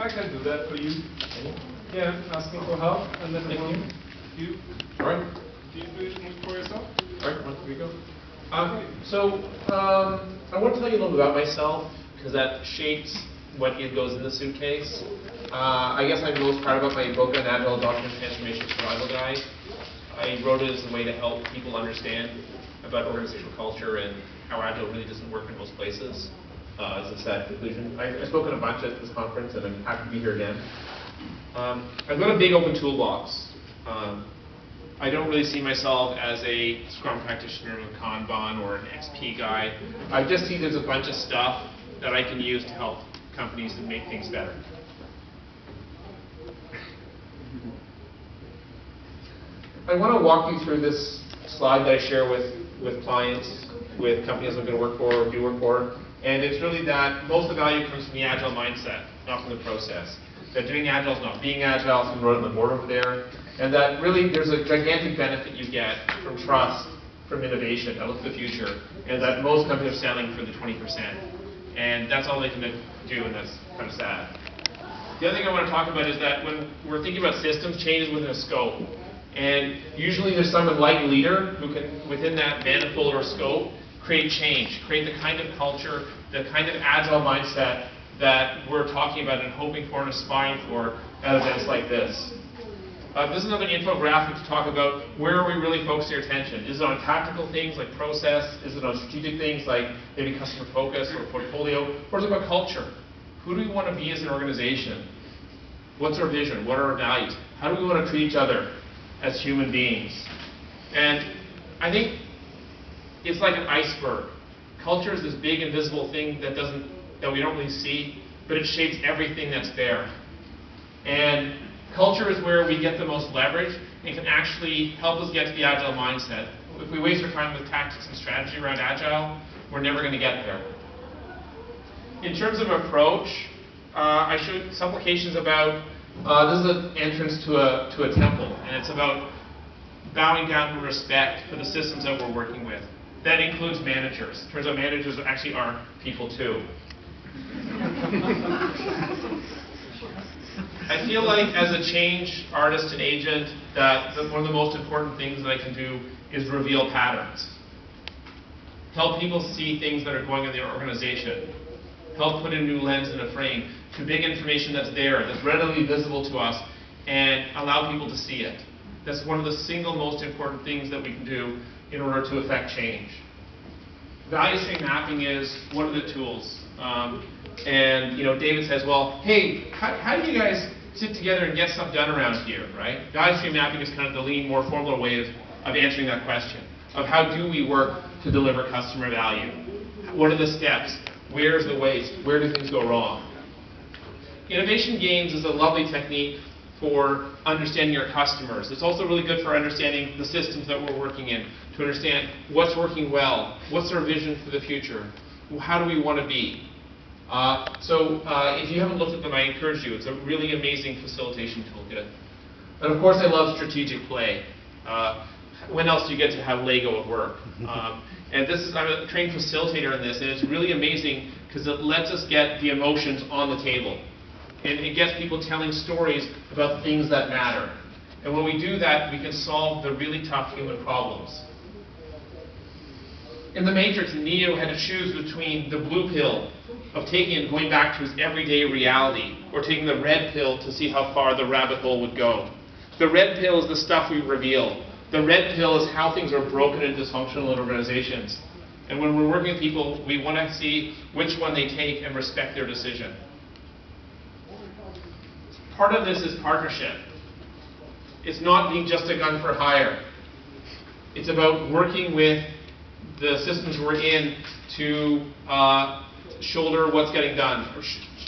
I can do that for you. Yeah, asking for help, and then you. All right. Do you do it for yourself? All right, here we go. I want to tell you a little bit about myself, because that shapes what goes in the suitcase. I guess I'm most proud about my book on Agile Document Transformation Survival Guide. I wrote it as a way to help people understand about organizational culture and how Agile really doesn't work in most places. As a sad conclusion. I've spoken a bunch at this conference, and I'm happy to be here again. I've got a big open toolbox. I don't really see myself as a Scrum practitioner, a Kanban, or an XP guy. I just see there's a bunch of stuff that I can use to help companies to make things better. I want to walk you through this slide that I share with clients, with companies I'm going to work for or do work for. And it's really that most of the value comes from the Agile mindset, not from the process. That doing Agile is not being Agile, someone wrote on the board over there. And that really there's a gigantic benefit you get from trust, from innovation, that look to the future. And that most companies are selling for the 20%. And that's all they can do, and that's kind of sad. The other thing I want to talk about is that when we're thinking about systems, change is within a scope. And usually there's some enlightened leader who can, within that manifold or scope, create change, create the kind of culture, the kind of Agile mindset that we're talking about and hoping for and aspiring for at events like this. This is another infographic to talk about where are we really focusing our attention. Is it on tactical things like process? Is it on strategic things like maybe customer focus or portfolio? Or is it about culture? Who do we want to be as an organization? What's our vision? What are our values? How do we want to treat each other as human beings? And I think it's like an iceberg. Culture is this big invisible thing that we don't really see, but it shapes everything that's there. And culture is where we get the most leverage and can actually help us get to the Agile mindset. If we waste our time with tactics and strategy around Agile, we're never going to get there. In terms of approach, I showed supplications about, this is an entrance to a temple, and it's about bowing down in respect for the systems that we're working with. That includes managers. Turns out managers actually are people too. I feel like as a change artist and agent that one of the most important things that I can do is reveal patterns. Help people see things that are going on in their organization. Help put a new lens in a frame to big information that's there, that's readily visible to us, and allow people to see it. That's one of the single most important things that we can do in order to affect change. Value stream mapping is one of the tools. And David says, well, hey, how do you guys sit together and get stuff done around here, right? Value stream mapping is kind of the lean, more formal way of answering that question, of how do we work to deliver customer value? What are the steps? Where's the waste? Where do things go wrong? Innovation games is a lovely technique for understanding your customers. It's also really good for understanding the systems that we're working in, to understand what's working well, what's our vision for the future, how do we want to be. If you haven't looked at them, I encourage you. It's a really amazing facilitation toolkit. And of course, I love strategic play. When else do you get to have Lego at work? And I'm a trained facilitator in this, and it's really amazing because it lets us get the emotions on the table. And it gets people telling stories about things that matter. And when we do that, we can solve the really tough human problems. In the Matrix, Neo had to choose between the blue pill of taking and going back to his everyday reality, or taking the red pill to see how far the rabbit hole would go. The red pill is the stuff we reveal. The red pill is how things are broken and dysfunctional in organizations. And when we're working with people, we want to see which one they take and respect their decision. Part of this is partnership. It's not being just a gun for hire. It's about working with the systems we're in to shoulder what's getting done, or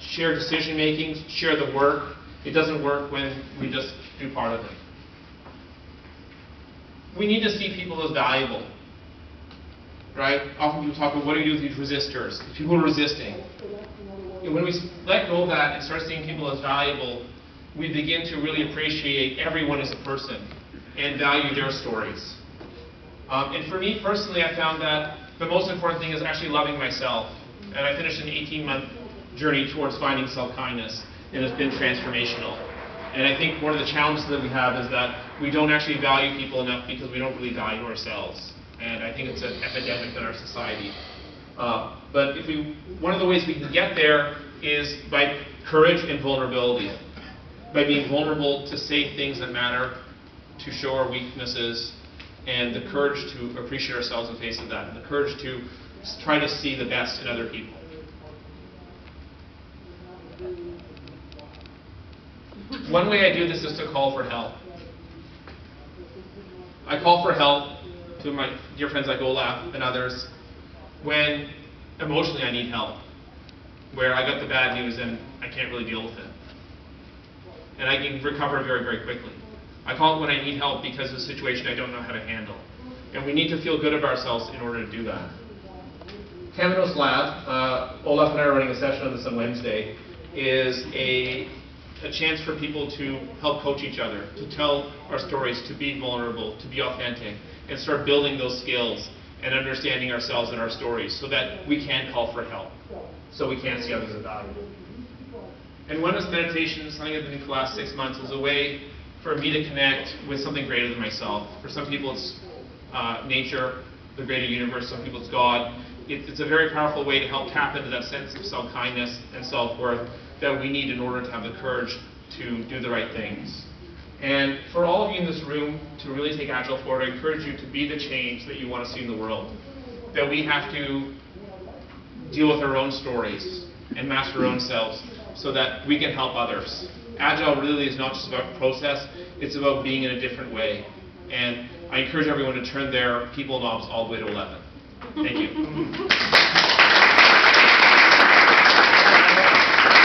share decision making, share the work. It doesn't work when we just do part of it. We need to see people as valuable, right? Often people talk about what do we do with these resistors, people who are resisting. And when we let go of that and start seeing people as valuable, we begin to really appreciate everyone as a person and value their stories. And for me personally, I found that the most important thing is actually loving myself. And I finished an 18-month journey towards finding self-kindness. and it's been transformational. And I think one of the challenges that we have is that we don't actually value people enough because we don't really value ourselves. And I think it's an epidemic in our society. But one of the ways we can get there is by courage and vulnerability. By being vulnerable to say things that matter, to show our weaknesses, and the courage to appreciate ourselves in the face of that, and the courage to try to see the best in other people. One way I do this is to call for help. I call for help to my dear friends like Olaf and others when emotionally I need help, where I got the bad news and I can't really deal with it. And I can recover very, very quickly. I call it when I need help because of a situation I don't know how to handle. And we need to feel good about ourselves in order to do that. Kaminos Lab, Olaf and I are running a session on this on Wednesday, is a chance for people to help coach each other, to tell our stories, to be vulnerable, to be authentic, and start building those skills and understanding ourselves and our stories so that we can call for help, so we can see others as valuable. And oneness meditation, something I've been doing for the last 6 months, is a way for me to connect with something greater than myself. For some people it's nature, the greater universe, some people it's God. It's a very powerful way to help tap into that sense of self-kindness and self-worth that we need in order to have the courage to do the right things. And for all of you in this room to really take Agile forward, I encourage you to be the change that you want to see in the world. That we have to deal with our own stories and master our own selves so that we can help others. Agile really is not just about process, it's about being in a different way. And I encourage everyone to turn their people knobs all the way to 11. Thank you.